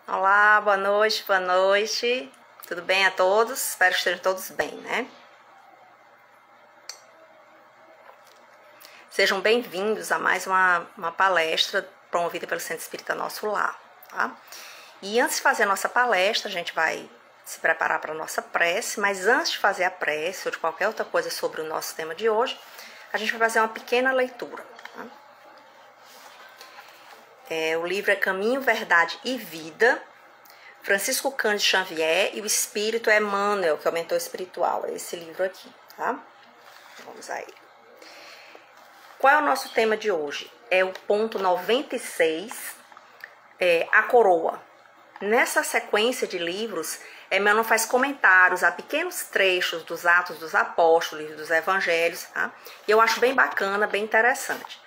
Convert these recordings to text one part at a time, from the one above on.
Olá, boa noite, boa noite. Tudo bem a todos? Espero que estejam todos bem, né? Sejam bem-vindos a mais uma palestra promovida pelo Centro Espírita Nosso Lar, tá? E antes de fazer a nossa palestra, a gente vai se preparar para a nossa prece, mas antes de fazer a prece ou de qualquer outra coisa sobre o nosso tema de hoje, a gente vai fazer uma pequena leitura, tá? O livro é Caminho, Verdade e Vida, Francisco Cândido Xavier e o Espírito Emmanuel, que é o mentor espiritual. É esse livro aqui, tá? Vamos a ele. Qual é o nosso tema de hoje? É o ponto 96, a coroa. Nessa sequência de livros, Emmanuel faz comentários a pequenos trechos dos Atos dos Apóstolos, dos Evangelhos, tá? E eu acho bem bacana, bem interessante.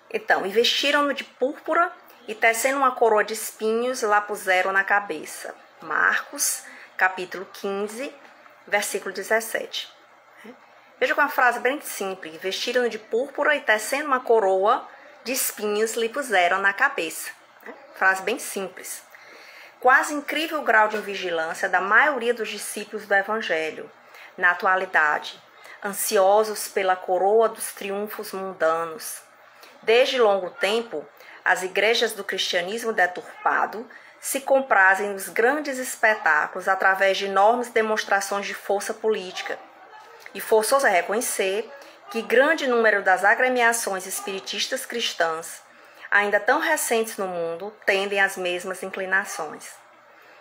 Então, investiram-no de púrpura e tecendo uma coroa de espinhos, lá puseram na cabeça. Marcos, capítulo 15, versículo 17. Veja com uma frase bem simples. Vestiram-no de púrpura e tecendo uma coroa de espinhos, lhe puseram na cabeça. Frase bem simples. Quase incrível grau de vigilância da maioria dos discípulos do Evangelho, na atualidade, ansiosos pela coroa dos triunfos mundanos. Desde longo tempo, as igrejas do cristianismo deturpado se comprazem nos grandes espetáculos através de enormes demonstrações de força política. E forçoso é reconhecer que grande número das agremiações espiritistas cristãs, ainda tão recentes no mundo, tendem às mesmas inclinações.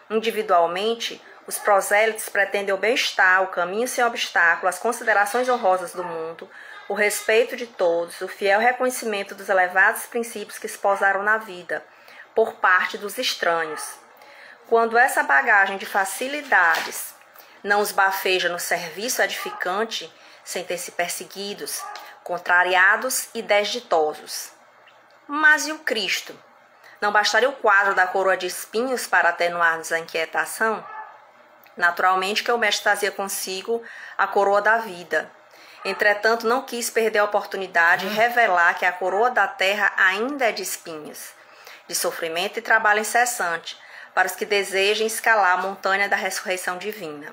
Individualmente, os prosélitos pretendem o bem-estar, o caminho sem obstáculo, as considerações honrosas do mundo, o respeito de todos, o fiel reconhecimento dos elevados princípios que esposaram na vida, por parte dos estranhos. Quando essa bagagem de facilidades não os bafeja no serviço edificante, sentem-se perseguidos, contrariados e desditosos. Mas e o Cristo? Não bastaria o quadro da coroa de espinhos para atenuar-nos a inquietação? Naturalmente que o mestre trazia consigo a coroa da vida. Entretanto, não quis perder a oportunidade de revelar que a coroa da terra ainda é de espinhos, de sofrimento e trabalho incessante, para os que desejem escalar a montanha da ressurreição divina.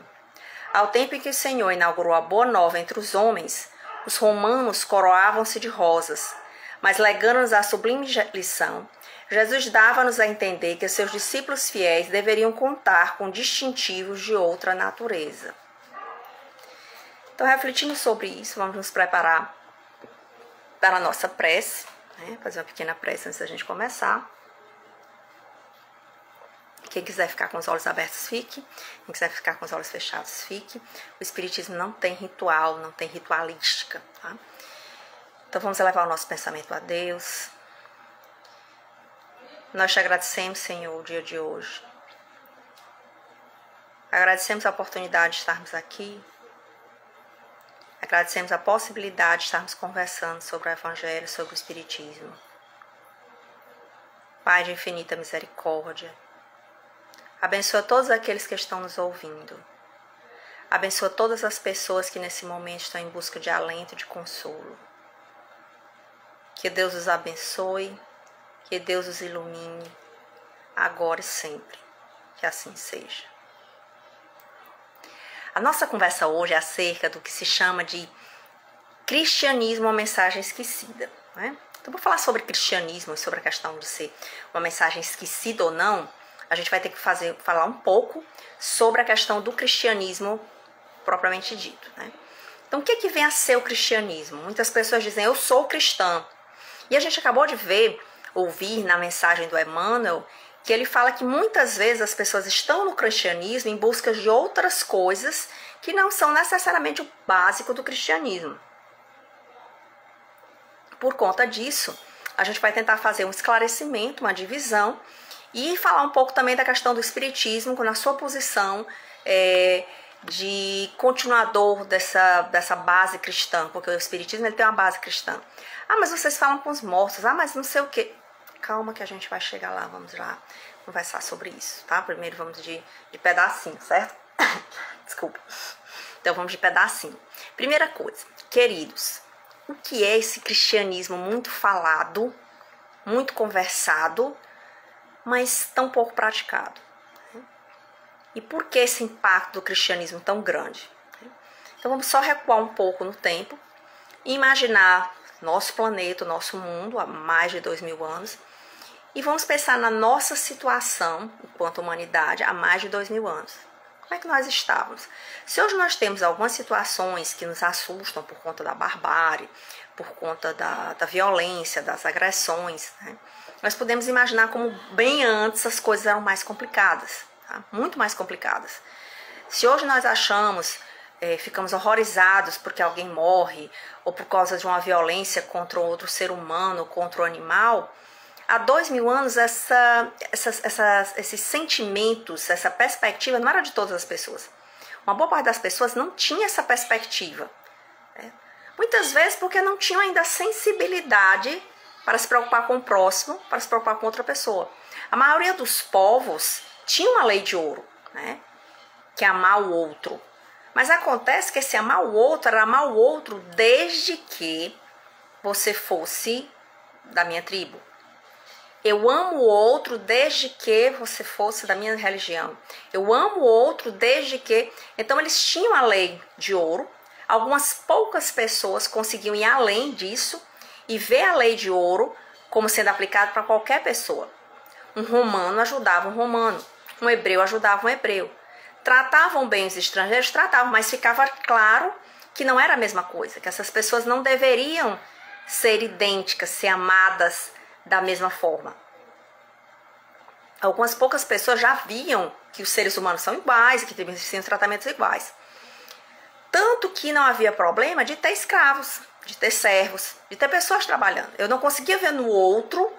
Ao tempo em que o Senhor inaugurou a boa nova entre os homens, os romanos coroavam-se de rosas, mas legando-nos a sublime lição, Jesus dava-nos a entender que seus discípulos fiéis deveriam contar com distintivos de outra natureza. Então, refletindo sobre isso, vamos nos preparar para a nossa prece, né? Fazer uma pequena prece antes da gente começar. Quem quiser ficar com os olhos abertos, fique. Quem quiser ficar com os olhos fechados, fique. O Espiritismo não tem ritual, não tem ritualística, tá? Então, vamos elevar o nosso pensamento a Deus. Nós te agradecemos, Senhor, o dia de hoje. Agradecemos a oportunidade de estarmos aqui. Agradecemos a possibilidade de estarmos conversando sobre o Evangelho, sobre o Espiritismo. Pai de infinita misericórdia, abençoa todos aqueles que estão nos ouvindo. Abençoa todas as pessoas que nesse momento estão em busca de alento e de consolo. Que Deus os abençoe, que Deus os ilumine, agora e sempre. Que assim seja. A nossa conversa hoje é acerca do que se chama de cristianismo, uma mensagem esquecida, né? Então, para falar sobre cristianismo e sobre a questão de ser uma mensagem esquecida ou não, a gente vai ter que falar um pouco sobre a questão do cristianismo propriamente dito, né? Então, o que vem a ser o cristianismo? Muitas pessoas dizem, eu sou cristã. E a gente acabou de ouvir na mensagem do Emmanuel, que ele fala que muitas vezes as pessoas estão no cristianismo em busca de outras coisas que não são necessariamente o básico do cristianismo. Por conta disso, a gente vai tentar fazer um esclarecimento, uma divisão e falar um pouco também da questão do espiritismo na sua posição de continuador dessa base cristã, porque o espiritismo ele tem uma base cristã. Ah, mas vocês falam com os mortos, mas não sei o quê. Calma que a gente vai chegar lá, vamos lá conversar sobre isso, tá? Primeiro vamos de pedacinho, certo? Desculpa. Então vamos de pedacinho. Primeira coisa, queridos, o que é esse cristianismo muito falado, muito conversado, mas tão pouco praticado. E por que esse impacto do cristianismo tão grande? Então vamos só recuar um pouco no tempo e imaginar nosso planeta, nosso mundo há mais de 2000 anos e vamos pensar na nossa situação enquanto humanidade há mais de 2000 anos. Como é que nós estávamos? Se hoje nós temos algumas situações que nos assustam por conta da barbárie, por conta da violência, das agressões, né? Nós podemos imaginar como bem antes as coisas eram mais complicadas, tá? Muito mais complicadas. Se hoje nós achamos, ficamos horrorizados porque alguém morre ou por causa de uma violência contra outro ser humano, contra o animal, há 2000 anos esses sentimentos, essa perspectiva não era de todas as pessoas. Uma boa parte das pessoas não tinha essa perspectiva. Né? Muitas vezes porque não tinham ainda a sensibilidade para se preocupar com o próximo, para se preocupar com outra pessoa. A maioria dos povos tinha uma lei de ouro, né? Que é amar o outro. Mas acontece que esse amar o outro era amar o outro desde que você fosse da minha tribo. Eu amo o outro desde que você fosse da minha religião. Eu amo o outro desde que... Então eles tinham a lei de ouro. Algumas poucas pessoas conseguiam ir além disso e ver a lei de ouro como sendo aplicada para qualquer pessoa. Um romano ajudava um romano. Um hebreu ajudava um hebreu. Tratavam bem os estrangeiros? Tratavam, mas ficava claro que não era a mesma coisa. Que essas pessoas não deveriam ser idênticas, ser amadas da mesma forma. Algumas poucas pessoas já viam que os seres humanos são iguais e que tinham tratamentos iguais. Tanto que não havia problema de ter escravos, de ter servos, de ter pessoas trabalhando. Eu não conseguia ver no outro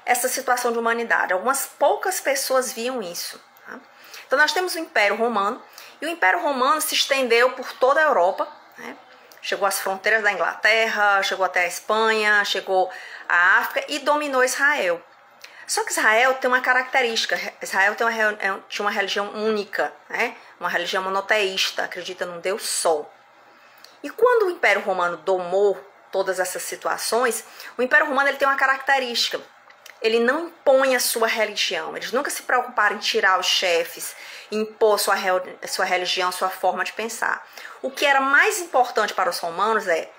essa situação de humanidade. Algumas poucas pessoas viam isso. Tá? Então nós temos o Império Romano, e o Império Romano se estendeu por toda a Europa, né? Chegou às fronteiras da Inglaterra, chegou até a Espanha, chegou à África e dominou Israel. Só que Israel tem uma característica, Israel tinha uma religião única, né? Uma religião monoteísta, acredita num Deus só. E quando o Império Romano domou todas essas situações, o Império Romano ele tem uma característica, ele não impõe a sua religião, eles nunca se preocuparam em tirar os chefes, impor sua religião, sua forma de pensar. O que era mais importante para os romanos é,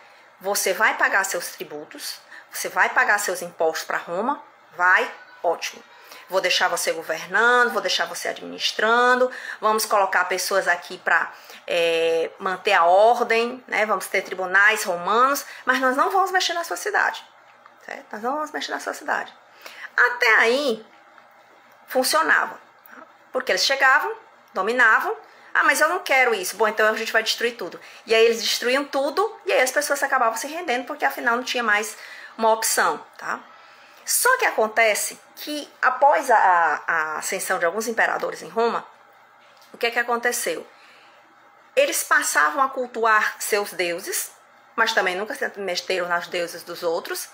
você vai pagar seus tributos, você vai pagar seus impostos para Roma, vai, ótimo. Vou deixar você governando, vou deixar você administrando, vamos colocar pessoas aqui para manter a ordem, né? Vamos ter tribunais romanos, mas nós não vamos mexer na sua cidade. Certo? Nós não vamos mexer na sua cidade. Até aí, funcionava. Porque eles chegavam, dominavam, mas eu não quero isso, bom, então a gente vai destruir tudo. E aí eles destruíam tudo, e aí as pessoas acabavam se rendendo, porque afinal não tinha mais uma opção, tá? Só que acontece que após a ascensão de alguns imperadores em Roma, o que é que aconteceu? Eles passavam a cultuar seus deuses, mas também nunca se meteram nas deuses dos outros,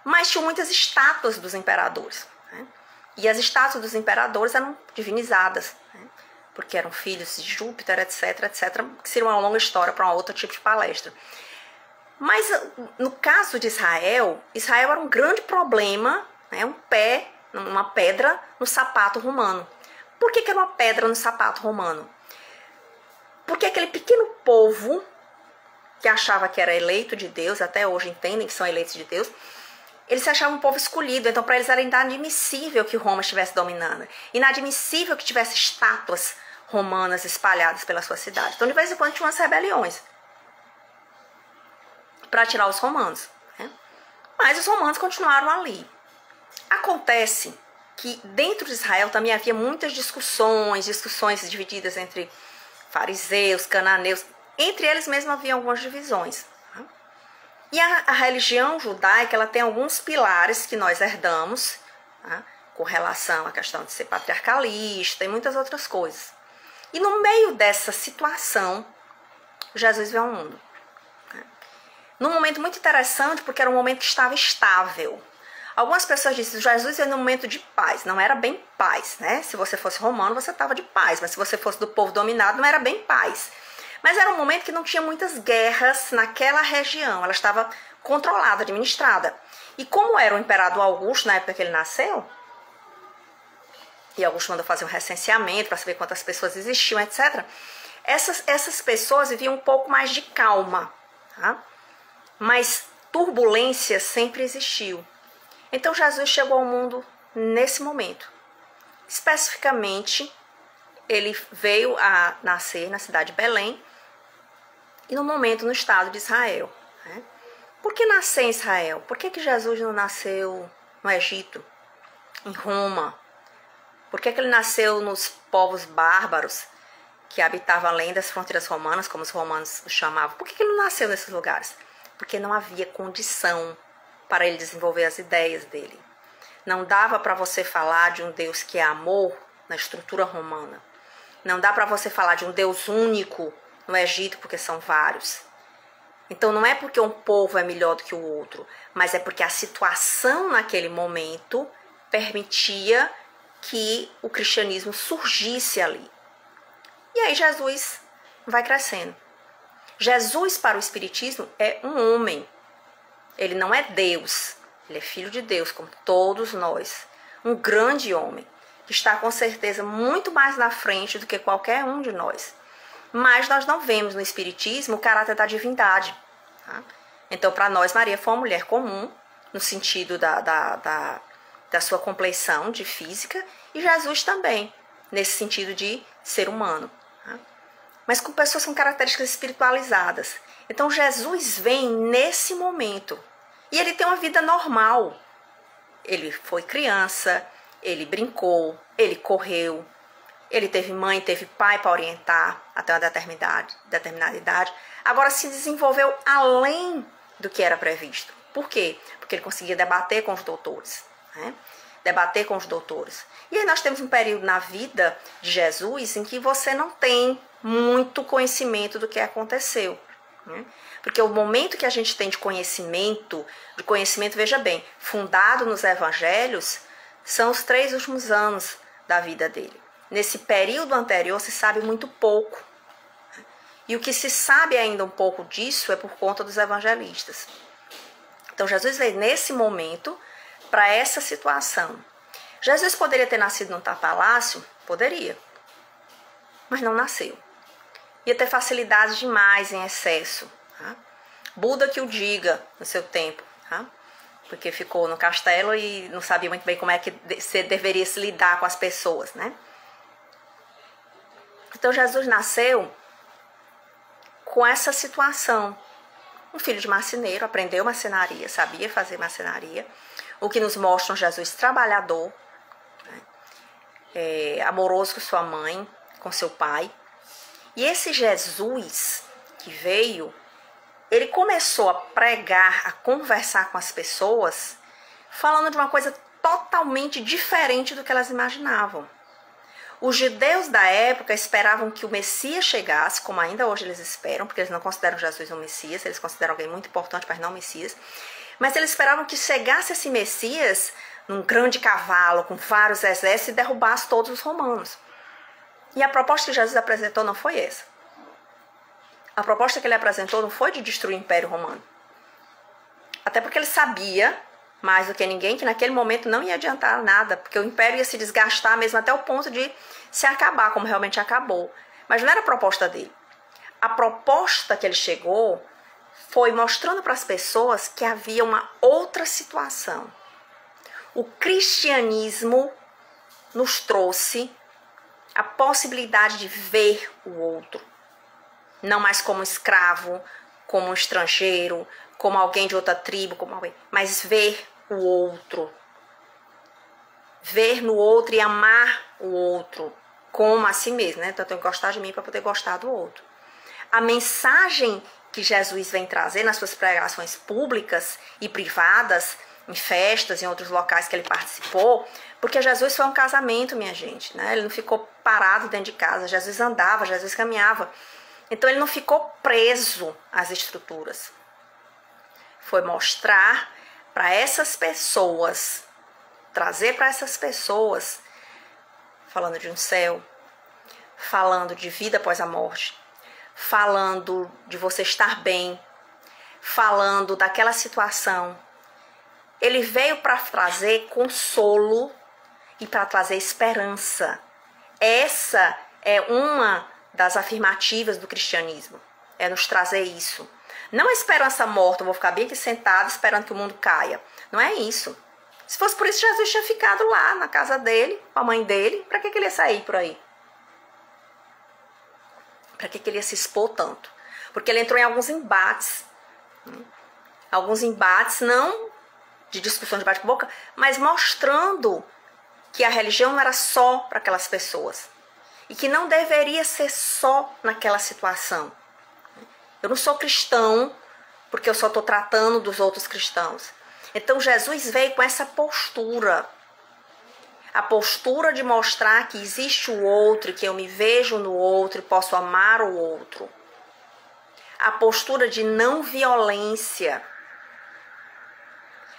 mas tinham muitas estátuas dos imperadores, né? E as estátuas dos imperadores eram divinizadas, né? Porque eram filhos de Júpiter, etc, etc, que seria uma longa história para um outro tipo de palestra. Mas no caso de Israel, Israel era um grande problema, né? Uma pedra no sapato romano. Por que era uma pedra no sapato romano? Porque aquele pequeno povo que achava que era eleito de Deus, até hoje entendem que são eleitos de Deus, eles se achavam um povo escolhido, então para eles era inadmissível que Roma estivesse dominando, inadmissível que tivesse estátuas romanas espalhadas pela sua cidade. Então de vez em quando tinha umas rebeliões para tirar os romanos, né? Mas os romanos continuaram ali. Acontece que dentro de Israel também havia muitas discussões divididas entre fariseus, cananeus, entre eles mesmos havia algumas divisões. Tá? E a religião judaica ela tem alguns pilares que nós herdamos, tá? Com relação à questão de ser patriarcalista e muitas outras coisas. E no meio dessa situação, Jesus veio ao mundo. Num momento muito interessante, porque era um momento que estava estável. Algumas pessoas dizem que Jesus veio num momento de paz. Não era bem paz, né? Se você fosse romano, você estava de paz. Mas se você fosse do povo dominado, não era bem paz. Mas era um momento que não tinha muitas guerras naquela região. Ela estava controlada, administrada. E como era o imperador Augusto, na época que ele nasceu, e Augusto mandou fazer um recenseamento para saber quantas pessoas existiam, etc. Essas pessoas viviam um pouco mais de calma, tá? Mas turbulência sempre existiu. Então Jesus chegou ao mundo nesse momento. Especificamente, ele veio a nascer na cidade de Belém e no momento no estado de Israel. Né? Por que nascer em Israel? Por que Jesus não nasceu no Egito, em Roma? Por que ele nasceu nos povos bárbaros que habitavam além das fronteiras romanas, como os romanos o chamavam? Por que ele não nasceu nesses lugares? Porque não havia condição para ele desenvolver as ideias dele. Não dava para você falar de um Deus que é amor na estrutura romana. Não dá para você falar de um Deus único no Egito, porque são vários. Então não é porque um povo é melhor do que o outro, mas é porque a situação naquele momento permitia que o cristianismo surgisse ali. E aí Jesus vai crescendo. Jesus para o espiritismo é um homem. Ele não é Deus. Ele é filho de Deus, como todos nós. Um grande homem, que está com certeza muito mais na frente do que qualquer um de nós. Mas nós não vemos no espiritismo o caráter da divindade. Tá? Então, para nós, Maria foi uma mulher comum, no sentido da sua compleição de física, e Jesus também, nesse sentido de ser humano. Tá? Mas com pessoas com características espiritualizadas. Então, Jesus vem nesse momento. E ele tem uma vida normal. Ele foi criança, ele brincou, ele correu, ele teve mãe, teve pai para orientar até uma determinada idade. Agora se desenvolveu além do que era previsto. Por quê? Porque ele conseguia debater com os doutores. Né? Debater com os doutores. E aí nós temos um período na vida de Jesus em que você não tem muito conhecimento do que aconteceu. Né? Porque o momento que a gente tem de conhecimento, veja bem, fundado nos evangelhos, são os 3 últimos anos da vida dele. Nesse período anterior se sabe muito pouco. E o que se sabe ainda um pouco disso é por conta dos evangelistas. Então Jesus veio nesse momento para essa situação. Jesus poderia ter nascido num palácio? Poderia. Mas não nasceu. Ia ter facilidade demais em excesso. Tá? Buda que o diga no seu tempo. Tá? Porque ficou no castelo e não sabia muito bem como é que você deveria se lidar com as pessoas. Né? Então Jesus nasceu com essa situação. Um filho de marceneiro, aprendeu marcenaria, sabia fazer marcenaria, o que nos mostra um Jesus trabalhador, né? Amoroso com sua mãe, com seu pai. E esse Jesus que veio, ele começou a pregar, a conversar com as pessoas, falando de uma coisa totalmente diferente do que elas imaginavam. Os judeus da época esperavam que o Messias chegasse, como ainda hoje eles esperam, porque eles não consideram Jesus um Messias, eles consideram alguém muito importante, mas não Messias. Mas eles esperavam que chegasse esse Messias num grande cavalo, com vários exércitos, e derrubasse todos os romanos. E a proposta que Jesus apresentou não foi essa. A proposta que ele apresentou não foi de destruir o Império Romano. Até porque ele sabia, mais do que ninguém, que naquele momento não ia adiantar nada, porque o Império ia se desgastar mesmo até o ponto de se acabar, como realmente acabou. Mas não era a proposta dele. A proposta que ele chegou foi mostrando para as pessoas que havia uma outra situação. O cristianismo nos trouxe a possibilidade de ver o outro. Não mais como escravo, como um estrangeiro, como alguém de outra tribo, como alguém, mas ver o outro. Ver no outro e amar o outro como a si mesmo, né? Então eu tenho que gostar de mim para poder gostar do outro. A mensagem que Jesus vem trazer nas suas pregações públicas e privadas, em festas, em outros locais que ele participou, porque Jesus foi um casamento, minha gente, né? Ele não ficou parado dentro de casa, Jesus andava, Jesus caminhava. Então ele não ficou preso às estruturas. Foi mostrar para essas pessoas, trazer para essas pessoas, falando de um céu, falando de vida após a morte, falando de você estar bem, falando daquela situação. Ele veio para trazer consolo e para trazer esperança. Essa é uma das afirmativas do cristianismo, é nos trazer isso. Não a esperança morta, eu vou ficar bem aqui sentada esperando que o mundo caia. Não é isso. Se fosse por isso, Jesus tinha ficado lá na casa dele, com a mãe dele. Para que ele ia sair por aí? Para que ele ia se expor tanto? Porque ele entrou em alguns embates. Alguns embates, não de discussão de bate-boca, mas mostrando que a religião não era só para aquelas pessoas. E que não deveria ser só naquela situação. Eu não sou cristão porque eu só estou tratando dos outros cristãos. Então Jesus veio com essa postura. A postura de mostrar que existe o outro, que eu me vejo no outro e posso amar o outro. A postura de não violência.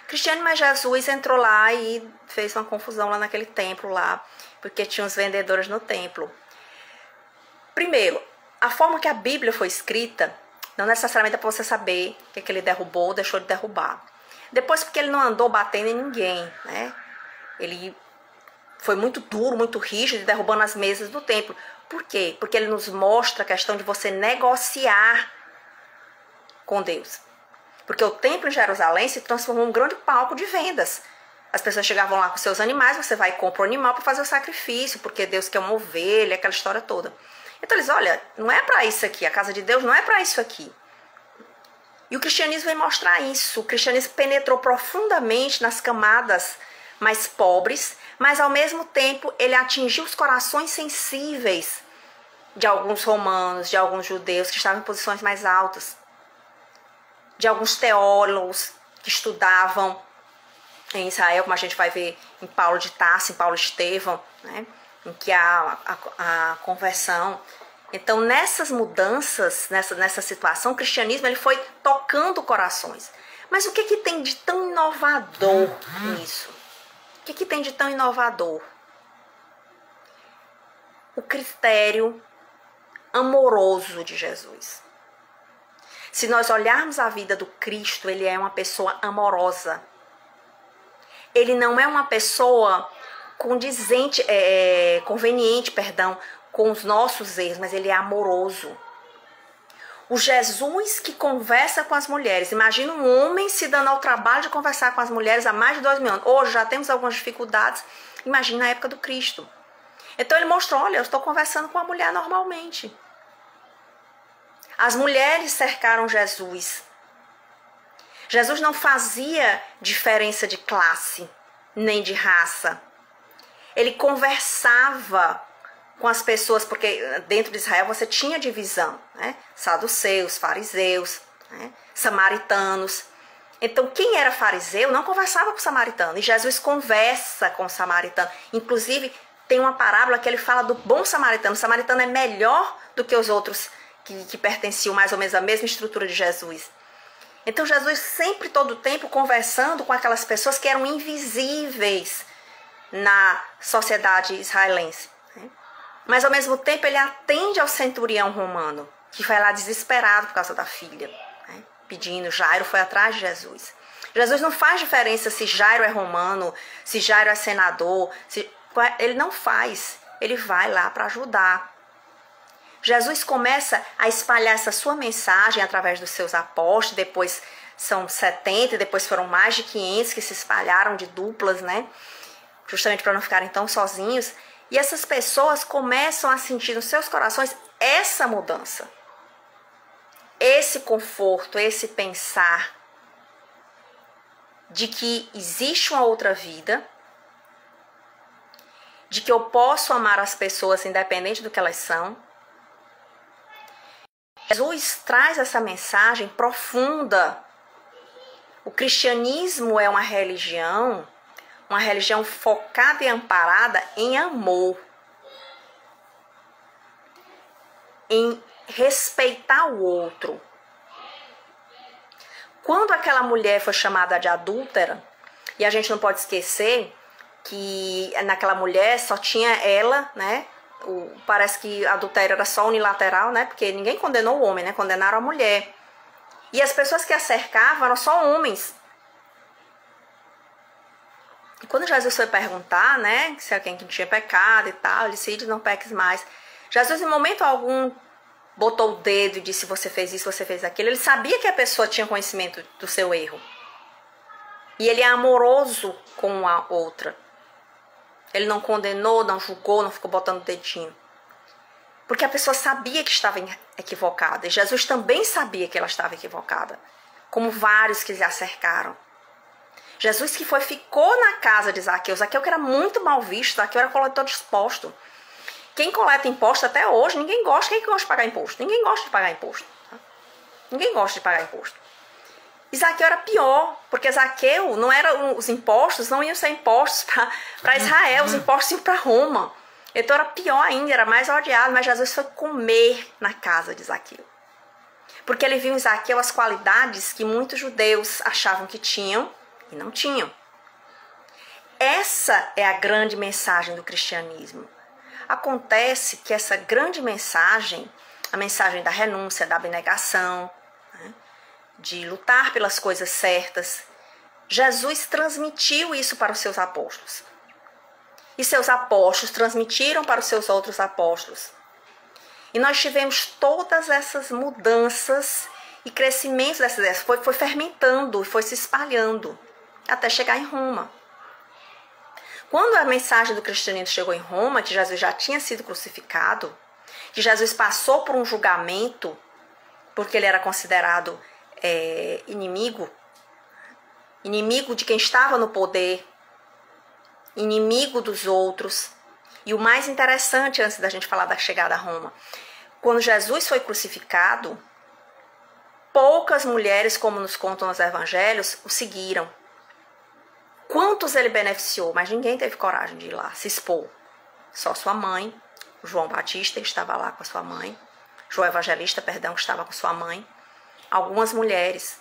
Cristiano, mas Jesus entrou lá e fez uma confusão lá naquele templo lá, porque tinha os vendedores no templo. Primeiro, a forma que a Bíblia foi escrita, não necessariamente é para você saber o que ele derrubou ou deixou de derrubar. Depois, porque ele não andou batendo em ninguém, né? Ele foi muito duro, muito rígido, derrubando as mesas do templo. Por quê? Porque ele nos mostra a questão de você negociar com Deus. Porque o templo em Jerusalém se transformou em um grande palco de vendas. As pessoas chegavam lá com seus animais, você vai e compra o animal para fazer o sacrifício, porque Deus quer uma ovelha, aquela história toda. Então eles, olha, não é para isso aqui, a casa de Deus não é para isso aqui. E o cristianismo vem mostrar isso. O cristianismo penetrou profundamente nas camadas mais pobres, mas ao mesmo tempo ele atingiu os corações sensíveis de alguns romanos, de alguns judeus que estavam em posições mais altas, de alguns teólogos que estudavam em Israel, como a gente vai ver em Paulo de Tarso, em Paulo Estevão, né, em que há a conversão. Então, nessas mudanças, nessa situação, o cristianismo ele foi tocando corações. Mas o que tem de tão inovador nisso? O que tem de tão inovador? O critério amoroso de Jesus. Se nós olharmos a vida do Cristo, ele é uma pessoa amorosa. Ele não é uma pessoa conveniente, com os nossos erros, mas ele é amoroso. O Jesus que conversa com as mulheres. Imagina um homem se dando ao trabalho de conversar com as mulheres há mais de 2000 anos. Hoje já temos algumas dificuldades. Imagina a época do Cristo. Então ele mostrou, olha, eu estou conversando com a mulher normalmente. As mulheres cercaram Jesus. Jesus não fazia diferença de classe, nem de raça. Ele conversava com as pessoas, porque dentro de Israel você tinha divisão, né? Saduceus, fariseus, né? Samaritanos. Então quem era fariseu não conversava com o samaritano, e Jesus conversa com o samaritano. Inclusive tem uma parábola que ele fala do bom samaritano. O samaritano é melhor do que os outros que pertenciam mais ou menos à mesma estrutura de Jesus. Então Jesus sempre, todo o tempo, conversando com aquelas pessoas que eram invisíveis na sociedade israelense. Mas ao mesmo tempo ele atende ao centurião romano, que vai lá desesperado por causa da filha, né? Pedindo. Jairo foi atrás de Jesus. Jesus não faz diferença se Jairo é romano, se Jairo é senador, ele não faz. Ele vai lá para ajudar. Jesus começa a espalhar essa sua mensagem através dos seus apóstolos. Depois são 70, depois foram mais de 500 que se espalharam de duplas, né? Justamente para não ficarem tão sozinhos. E essas pessoas começam a sentir nos seus corações essa mudança, esse conforto, esse pensar de que existe uma outra vida, de que eu posso amar as pessoas independente do que elas são. Jesus traz essa mensagem profunda. O cristianismo é uma religião focada e amparada em amor, em respeitar o outro. Quando aquela mulher foi chamada de adúltera, e a gente não pode esquecer que naquela mulher só tinha ela, né? Parece que adultério era só unilateral, né? Porque ninguém condenou o homem, né? Condenaram a mulher. E as pessoas que a cercavam eram só homens. E quando Jesus foi perguntar, né, se alguém que tinha pecado e tal, ele disse, não peques mais. Jesus, em momento algum, botou o dedo e disse, você fez isso, você fez aquilo. Ele sabia que a pessoa tinha conhecimento do seu erro. E ele é amoroso com a outra. Ele não condenou, não julgou, não ficou botando o dedinho. Porque a pessoa sabia que estava equivocada. E Jesus também sabia que ela estava equivocada. Como vários que lhe acercaram. Jesus que ficou na casa de Zaqueu. Zaqueu que era muito mal visto. Zaqueu era coletor de imposto. Quem coleta imposto até hoje, ninguém gosta. Quem gosta de pagar imposto? Ninguém gosta de pagar imposto. Tá? Ninguém gosta de pagar imposto. E Zaqueu era pior, porque Zaqueu não era os impostos, não iam ser impostos para Israel, os impostos iam para Roma. Então era pior ainda, era mais odiado, mas Jesus foi comer na casa de Zaqueu. Porque ele viu em Zaqueu as qualidades que muitos judeus achavam que tinham e não tinham. Essa é a grande mensagem do cristianismo. Acontece que essa grande mensagem, a mensagem da renúncia, da abnegação, de lutar pelas coisas certas, Jesus transmitiu isso para os seus apóstolos. E seus apóstolos transmitiram para os seus outros apóstolos. E nós tivemos todas essas mudanças e crescimentos dessas ideias. Foi fermentando, foi se espalhando, até chegar em Roma. Quando a mensagem do cristianismo chegou em Roma, que Jesus já tinha sido crucificado, que Jesus passou por um julgamento, porque ele era considerado inimigo de quem estava no poder, inimigo dos outros. E o mais interessante, antes da gente falar da chegada a Roma, quando Jesus foi crucificado, poucas mulheres, como nos contam os evangelhos, o seguiram. Quantos ele beneficiou, mas ninguém teve coragem de ir lá se expor. Só sua mãe, João Batista estava lá com a sua mãe, João Evangelista, estava com sua mãe, algumas mulheres.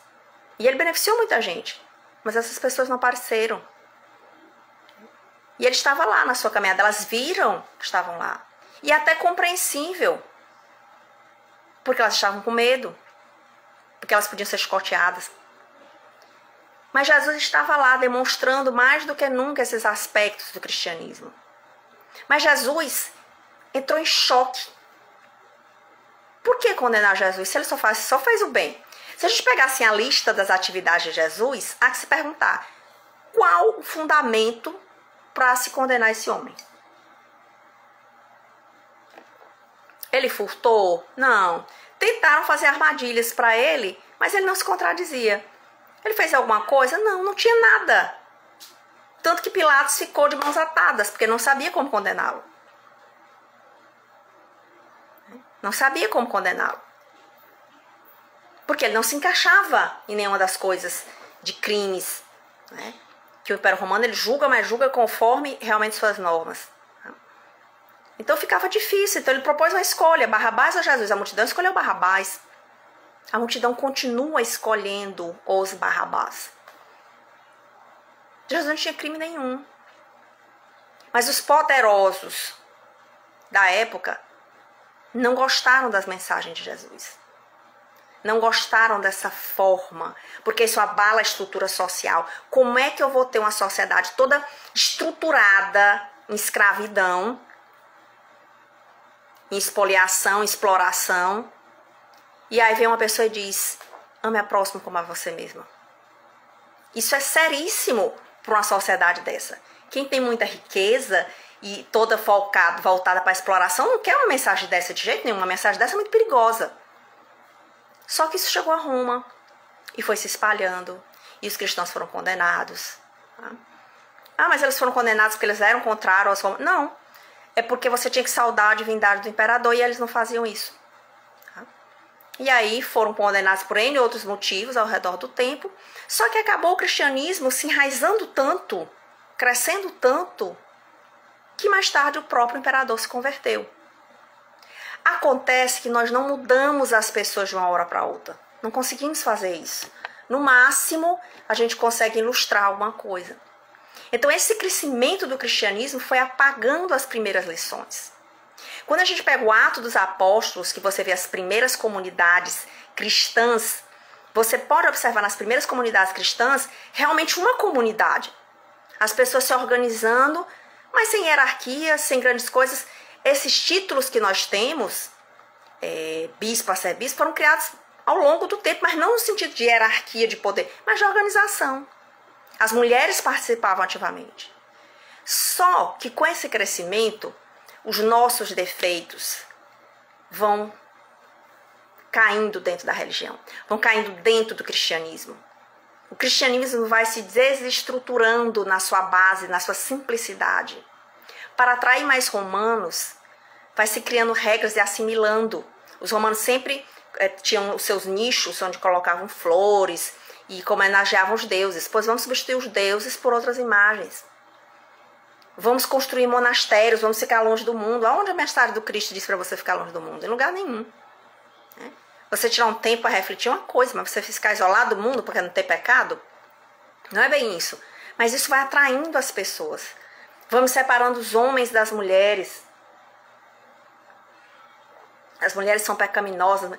E ele beneficiou muita gente, mas essas pessoas não apareceram. E ele estava lá na sua caminhada, elas viram que estavam lá. E é até compreensível, porque elas estavam com medo, porque elas podiam ser escorteadas. Mas Jesus estava lá demonstrando mais do que nunca esses aspectos do cristianismo. Mas Jesus entrou em choque. Por que condenar Jesus se ele só fez o bem? Se a gente pegasse a lista das atividades de Jesus, há que se perguntar qual o fundamento para se condenar esse homem. Ele furtou? Não. Tentaram fazer armadilhas para ele, mas ele não se contradizia. Ele fez alguma coisa? Não, não tinha nada. Tanto que Pilatos ficou de mãos atadas, porque não sabia como condená-lo. Não sabia como condená-lo. Porque ele não se encaixava em nenhuma das coisas de crimes, né? Que o Império Romano ele julga, mas julga conforme realmente suas normas. Então ficava difícil. Então ele propôs uma escolha, Barrabás ou Jesus? A multidão escolheu Barrabás. A multidão continua escolhendo os Barrabás. Jesus não tinha crime nenhum. Mas os poderosos da época não gostaram das mensagens de Jesus. Não gostaram dessa forma, porque isso abala a estrutura social. Como é que eu vou ter uma sociedade toda estruturada em escravidão, em expoliação, exploração, e aí vem uma pessoa e diz, ame a próximo como a você mesma. Isso é seríssimo para uma sociedade dessa. Quem tem muita riqueza e toda voltada para a exploração não quer uma mensagem dessa de jeito nenhum. Uma mensagem dessa é muito perigosa. Só que isso chegou a Roma e foi se espalhando. E os cristãos foram condenados. Ah, mas eles foram condenados porque eles eram contrários aos romanos. Não, é porque você tinha que saudar a divindade do imperador e eles não faziam isso. E aí foram condenados por N outros motivos ao redor do tempo. Só que acabou o cristianismo se enraizando tanto, crescendo tanto, que mais tarde o próprio imperador se converteu. Acontece que nós não mudamos as pessoas de uma hora para outra. Não conseguimos fazer isso. No máximo, a gente consegue ilustrar alguma coisa. Então, esse crescimento do cristianismo foi apagando as primeiras lições. Quando a gente pega o Ato dos Apóstolos, que você vê as primeiras comunidades cristãs, você pode observar nas primeiras comunidades cristãs realmente uma comunidade. As pessoas se organizando, mas sem hierarquia, sem grandes coisas. Esses títulos que nós temos, bispo, arcebispo, foram criados ao longo do tempo, mas não no sentido de hierarquia, de poder, mas de organização. As mulheres participavam ativamente. Só que com esse crescimento, os nossos defeitos vão caindo dentro da religião, vão caindo dentro do cristianismo. O cristianismo vai se desestruturando na sua base, na sua simplicidade. Para atrair mais romanos, vai se criando regras e assimilando. Os romanos sempre tinham os seus nichos onde colocavam flores e homenageavam os deuses. Pois vamos substituir os deuses por outras imagens. Vamos construir monastérios, vamos ficar longe do mundo. Aonde a mensagem do Cristo diz para você ficar longe do mundo? Em lugar nenhum. Você tirar um tempo para refletir uma coisa, mas você ficar isolado do mundo porque não tem pecado? Não é bem isso. Mas isso vai atraindo as pessoas. Vamos separando os homens das mulheres. As mulheres são pecaminosas.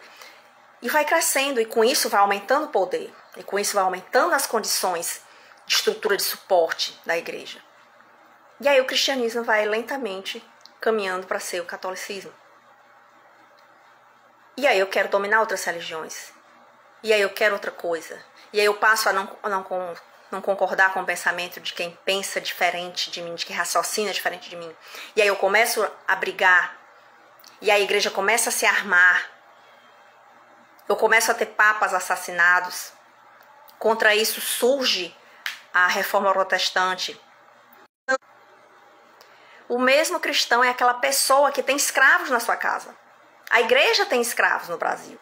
E vai crescendo, e com isso vai aumentando o poder. E com isso vai aumentando as condições de estrutura de suporte da igreja. E aí o cristianismo vai lentamente caminhando para ser o catolicismo. E aí eu quero dominar outras religiões. E aí eu quero outra coisa. E aí eu passo a não concordar com o pensamento de quem pensa diferente de mim, de quem raciocina diferente de mim. E aí eu começo a brigar. E a igreja começa a se armar. Eu começo a ter papas assassinados. Contra isso surge a reforma protestante. O mesmo cristão é aquela pessoa que tem escravos na sua casa. A igreja tem escravos no Brasil.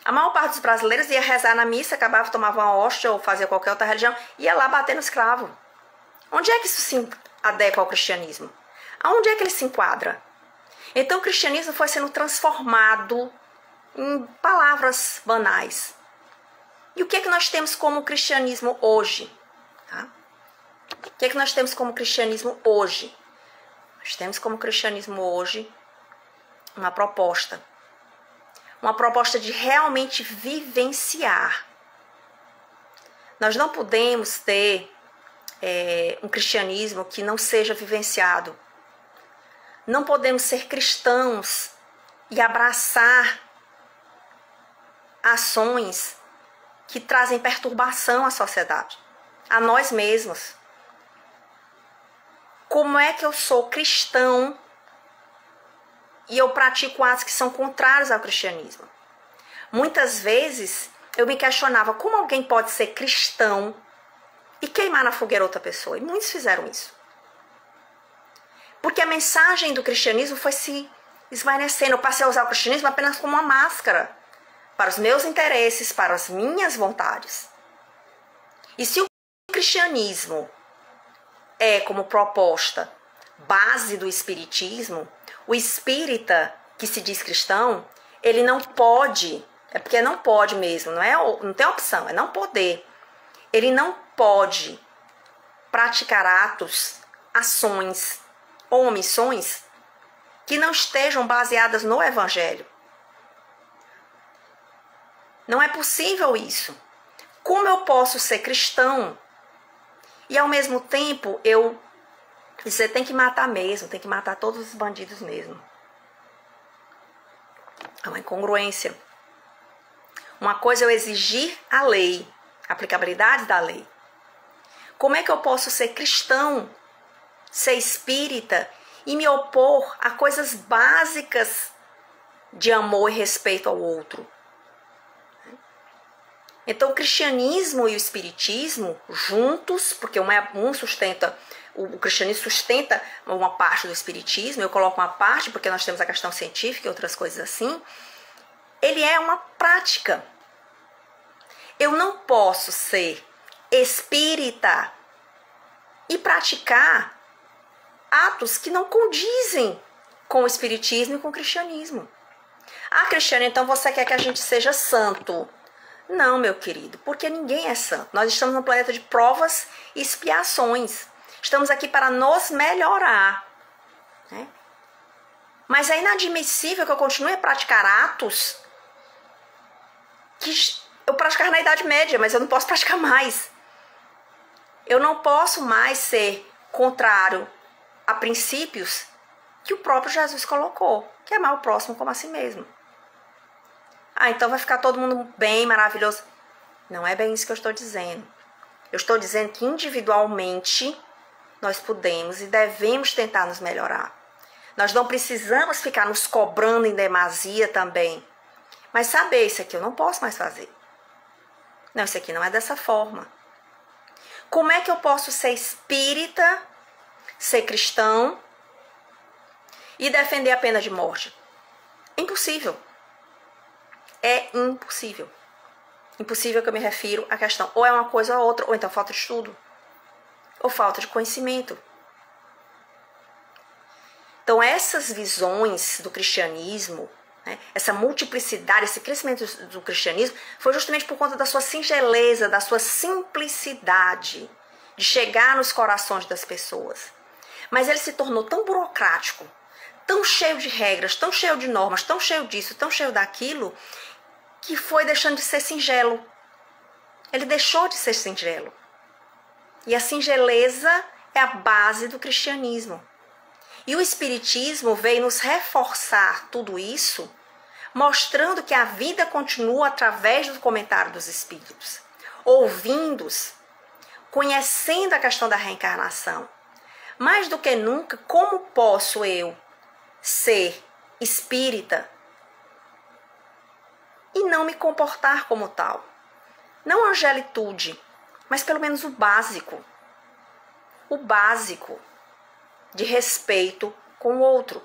A maior parte dos brasileiros ia rezar na missa, acabava, tomava uma hóstia ou fazia qualquer outra religião, ia lá bater no escravo. Onde é que isso se adequa ao cristianismo? Aonde é que ele se enquadra? Então o cristianismo foi sendo transformado em palavras banais. E o que é que nós temos como cristianismo hoje? Tá? O que é que nós temos como cristianismo hoje? Nós temos como cristianismo hoje uma proposta de realmente vivenciar. Nós não podemos ter um cristianismo que não seja vivenciado. Não podemos ser cristãos e abraçar ações que trazem perturbação à sociedade, a nós mesmos. Como é que eu sou cristão e eu pratico atos que são contrários ao cristianismo? Muitas vezes eu me questionava como alguém pode ser cristão e queimar na fogueira outra pessoa. E muitos fizeram isso. Porque a mensagem do cristianismo foi se esvanecendo. Eu passei a usar o cristianismo apenas como uma máscara para os meus interesses, para as minhas vontades. E se o cristianismo é como proposta base do espiritismo, o espírita que se diz cristão, ele não pode, é porque não pode mesmo, não tem opção, é não poder. Ele não pode praticar atos, ações ou omissões que não estejam baseadas no evangelho. Não é possível isso. Como eu posso ser cristão e ao mesmo tempo eu dizer tem que matar mesmo, tem que matar todos os bandidos mesmo? É uma incongruência. Uma coisa é eu exigir a lei, a aplicabilidade da lei. Como é que eu posso ser cristão, ser espírita e me opor a coisas básicas de amor e respeito ao outro? Então o cristianismo e o espiritismo juntos, porque um sustenta, o cristianismo sustenta uma parte do espiritismo, eu coloco uma parte porque nós temos a questão científica e outras coisas assim, ele é uma prática. Eu não posso ser espírita e praticar atos que não condizem com o espiritismo e com o cristianismo. Ah, Cristiane, então você quer que a gente seja santo? Não, meu querido, porque ninguém é santo. Nós estamos num planeta de provas e expiações. Estamos aqui para nos melhorar. Né? Mas é inadmissível que eu continue a praticar atos que eu praticava na Idade Média, mas eu não posso praticar mais. Eu não posso mais ser contrário a princípios que o próprio Jesus colocou, que é amar o próximo como a si mesmo. Ah, então vai ficar todo mundo bem, maravilhoso. Não é bem isso que eu estou dizendo. Eu estou dizendo que individualmente nós podemos e devemos tentar nos melhorar. Nós não precisamos ficar nos cobrando em demasia também. Mas saber, isso aqui eu não posso mais fazer. Não, isso aqui não é dessa forma. Como é que eu posso ser espírita, ser cristão e defender a pena de morte? Impossível. É impossível. Impossível que eu me refiro à questão ou é uma coisa ou outra, ou então falta de estudo, ou falta de conhecimento. Então essas visões do cristianismo, né, essa multiplicidade, esse crescimento do cristianismo foi justamente por conta da sua singeleza, da sua simplicidade de chegar nos corações das pessoas. Mas ele se tornou tão burocrático, tão cheio de regras, tão cheio de normas, tão cheio disso, tão cheio daquilo, que foi deixando de ser singelo. Ele deixou de ser singelo. E a singeleza é a base do cristianismo. E o espiritismo veio nos reforçar tudo isso, mostrando que a vida continua através do comentário dos espíritos, ouvindo-os, conhecendo a questão da reencarnação. Mais do que nunca, como posso eu ser espírita e não me comportar como tal? Não a angelitude, mas pelo menos o básico. O básico de respeito com o outro.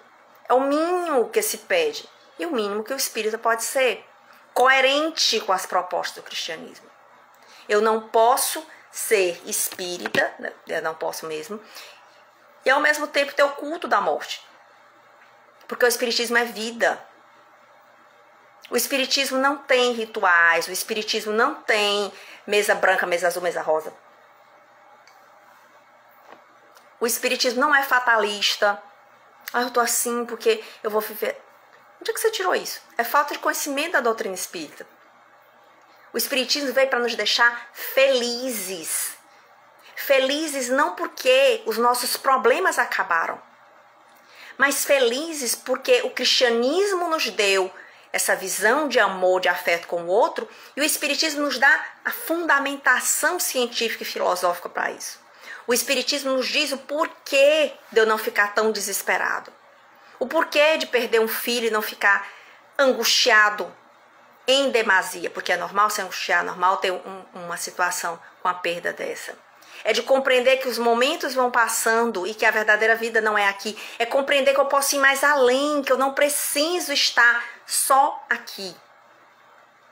É o mínimo que se pede e o mínimo que o espírita pode ser. Coerente com as propostas do cristianismo. Eu não posso ser espírita, eu não posso mesmo, e ao mesmo tempo ter o culto da morte. Porque o espiritismo é vida. O espiritismo não tem rituais, o espiritismo não tem mesa branca, mesa azul, mesa rosa. O espiritismo não é fatalista. Ah, eu tô assim porque eu vou viver. Onde é que você tirou isso? É falta de conhecimento da doutrina espírita. O espiritismo veio para nos deixar felizes. Felizes não porque os nossos problemas acabaram, mas felizes porque o cristianismo nos deu essa visão de amor, de afeto com o outro, e o espiritismo nos dá a fundamentação científica e filosófica para isso. O espiritismo nos diz o porquê de eu não ficar tão desesperado. O porquê de perder um filho e não ficar angustiado em demasia, porque é normal se angustiar, é normal ter uma situação com a perda dessa. É de compreender que os momentos vão passando e que a verdadeira vida não é aqui. É compreender que eu posso ir mais além, que eu não preciso estar só aqui.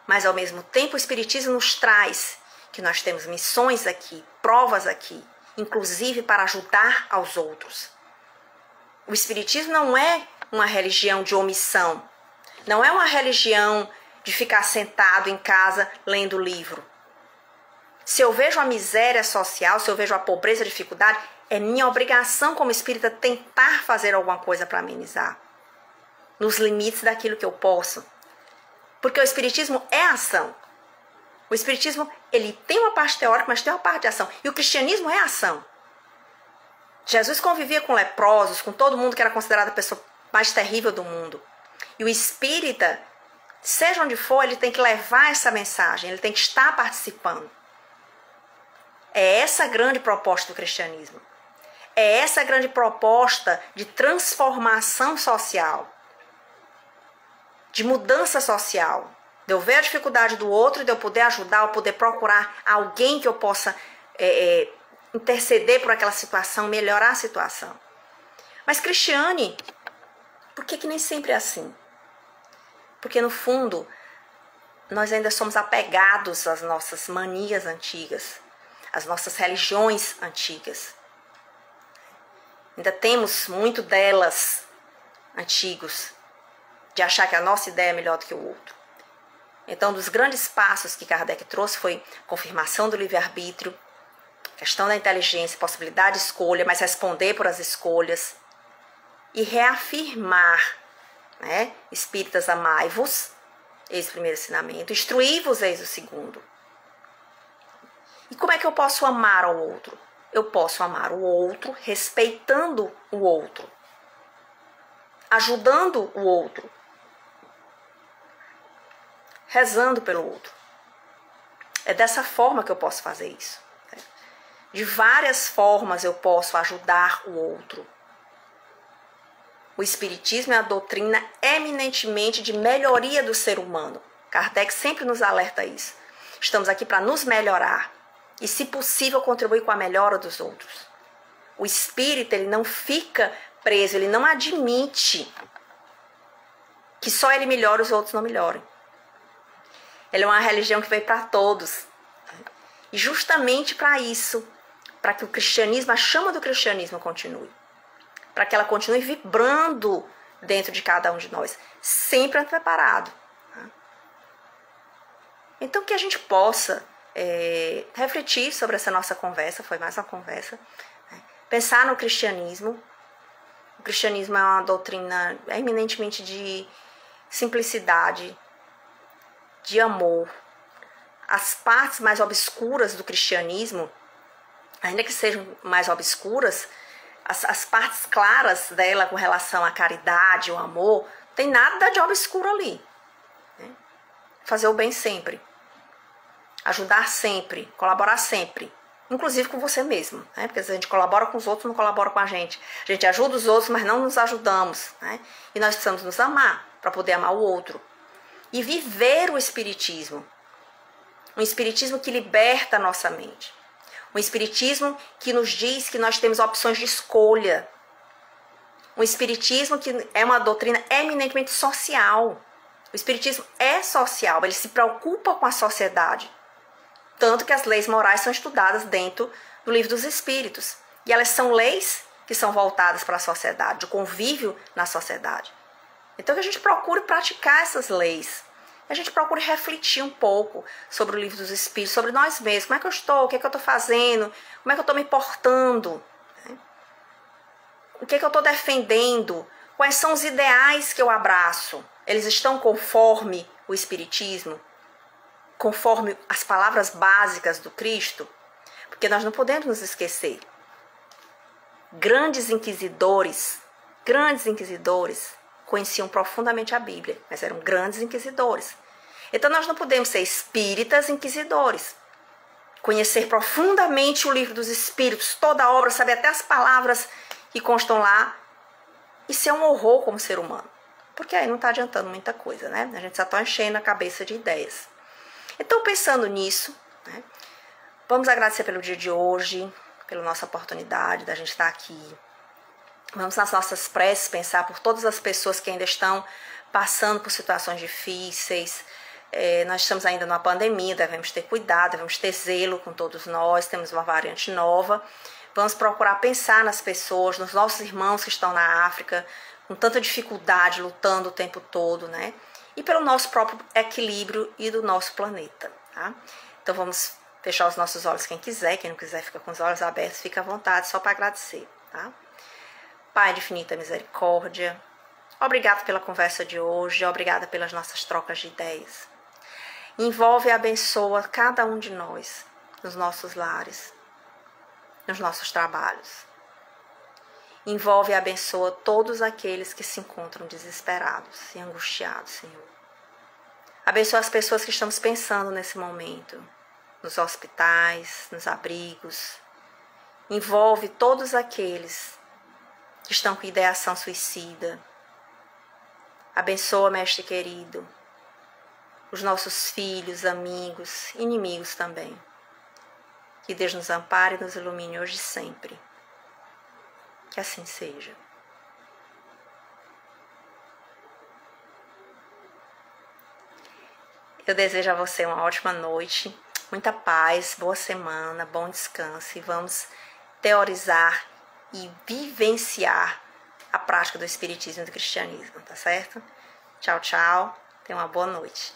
Mas ao mesmo tempo o espiritismo nos traz que nós temos missões aqui, provas aqui, inclusive para ajudar aos outros. O espiritismo não é uma religião de omissão, não é uma religião de ficar sentado em casa lendo livro. Se eu vejo a miséria social, se eu vejo a pobreza, a dificuldade, é minha obrigação como espírita tentar fazer alguma coisa para amenizar, nos limites daquilo que eu posso. Porque o espiritismo é ação. O espiritismo, ele tem uma parte teórica, mas tem uma parte de ação. E o cristianismo é ação. Jesus convivia com leprosos, com todo mundo que era considerado a pessoa mais terrível do mundo. E o espírita, seja onde for, ele tem que levar essa mensagem, ele tem que estar participando. É essa a grande proposta do cristianismo. É essa a grande proposta de transformação social, de mudança social, de eu ver a dificuldade do outro, de eu poder ajudar, eu poder procurar alguém que eu possa interceder por aquela situação, melhorar a situação. Mas, Cristiane, por que nem sempre é assim? Porque, no fundo, nós ainda somos apegados às nossas manias antigas, às nossas religiões antigas. Ainda temos muito delas antigos, de achar que a nossa ideia é melhor do que o outro. Então, um dos grandes passos que Kardec trouxe foi confirmação do livre-arbítrio, questão da inteligência, possibilidade de escolha, mas responder por as escolhas e reafirmar, né? Espíritas, amai-vos, eis o primeiro ensinamento, instruí-vos, eis o segundo. E como é que eu posso amar ao outro? Eu posso amar o outro respeitando o outro, ajudando o outro, rezando pelo outro. É dessa forma que eu posso fazer isso. De várias formas eu posso ajudar o outro. O Espiritismo é a doutrina eminentemente de melhoria do ser humano. Kardec sempre nos alerta a isso. Estamos aqui para nos melhorar e, se possível, contribuir com a melhora dos outros. O espírita, ele não fica preso, ele não admite que só ele melhora e os outros não melhorem. Ele é uma religião que veio para todos. E justamente para isso, para que o cristianismo, a chama do cristianismo continue. Para que ela continue vibrando dentro de cada um de nós, sempre preparado. Então, que a gente possa refletir sobre essa nossa conversa, foi mais uma conversa, pensar no cristianismo. O cristianismo é uma doutrina eminentemente de simplicidade, de amor. As partes mais obscuras do cristianismo, ainda que sejam mais obscuras, as partes claras dela com relação à caridade, o amor, tem nada de obscuro ali. Fazer o bem sempre. Ajudar sempre, colaborar sempre. Inclusive com você mesmo. Porque se a gente colabora com os outros, não colabora com a gente. A gente ajuda os outros, mas não nos ajudamos. E nós precisamos nos amar para poder amar o outro. E viver o espiritismo. Um espiritismo que liberta a nossa mente. Um espiritismo que nos diz que nós temos opções de escolha. Um espiritismo que é uma doutrina eminentemente social. O espiritismo é social, ele se preocupa com a sociedade. Tanto que as leis morais são estudadas dentro do Livro dos Espíritos. E elas são leis que são voltadas para a sociedade, o convívio na sociedade. Então que a gente procure praticar essas leis. A gente procure refletir um pouco sobre o Livro dos Espíritos, sobre nós mesmos. Como é que eu estou? O que é que eu estou fazendo? Como é que eu estou me portando? O que é que eu estou defendendo? Quais são os ideais que eu abraço? Eles estão conforme o Espiritismo? Conforme as palavras básicas do Cristo? Porque nós não podemos nos esquecer. Grandes inquisidores conheciam profundamente a Bíblia, mas eram grandes inquisidores. Então nós não podemos ser espíritas inquisidores. Conhecer profundamente o Livro dos Espíritos, toda a obra, saber até as palavras que constam lá, e ser um horror como ser humano. Porque aí não está adiantando muita coisa, né? A gente só está enchendo a cabeça de ideias. Então, pensando nisso, vamos agradecer pelo dia de hoje, pela nossa oportunidade da gente estar aqui. Vamos nas nossas preces pensar por todas as pessoas que ainda estão passando por situações difíceis. Nós estamos ainda numa pandemia, devemos ter cuidado, devemos ter zelo com todos nós, temos uma variante nova. Vamos procurar pensar nas pessoas, nos nossos irmãos que estão na África, com tanta dificuldade, lutando o tempo todo, né? E pelo nosso próprio equilíbrio e do nosso planeta, tá? Então vamos fechar os nossos olhos quem quiser, quem não quiser fica com os olhos abertos, fica à vontade, só para agradecer, tá? Pai de infinita misericórdia, obrigado pela conversa de hoje, obrigada pelas nossas trocas de ideias. Envolve e abençoa cada um de nós, nos nossos lares, nos nossos trabalhos. Envolve e abençoa todos aqueles que se encontram desesperados e angustiados, Senhor. Abençoa as pessoas que estamos pensando nesse momento, nos hospitais, nos abrigos. Envolve todos aqueles que estão com ideação suicida. Abençoa, Mestre querido, os nossos filhos, amigos, inimigos também. Que Deus nos ampare e nos ilumine hoje e sempre. Que assim seja. Eu desejo a você uma ótima noite, muita paz, boa semana, bom descanso e vamos teorizar e vivenciar a prática do Espiritismo e do Cristianismo, tá certo? Tchau, tchau. Tenha uma boa noite.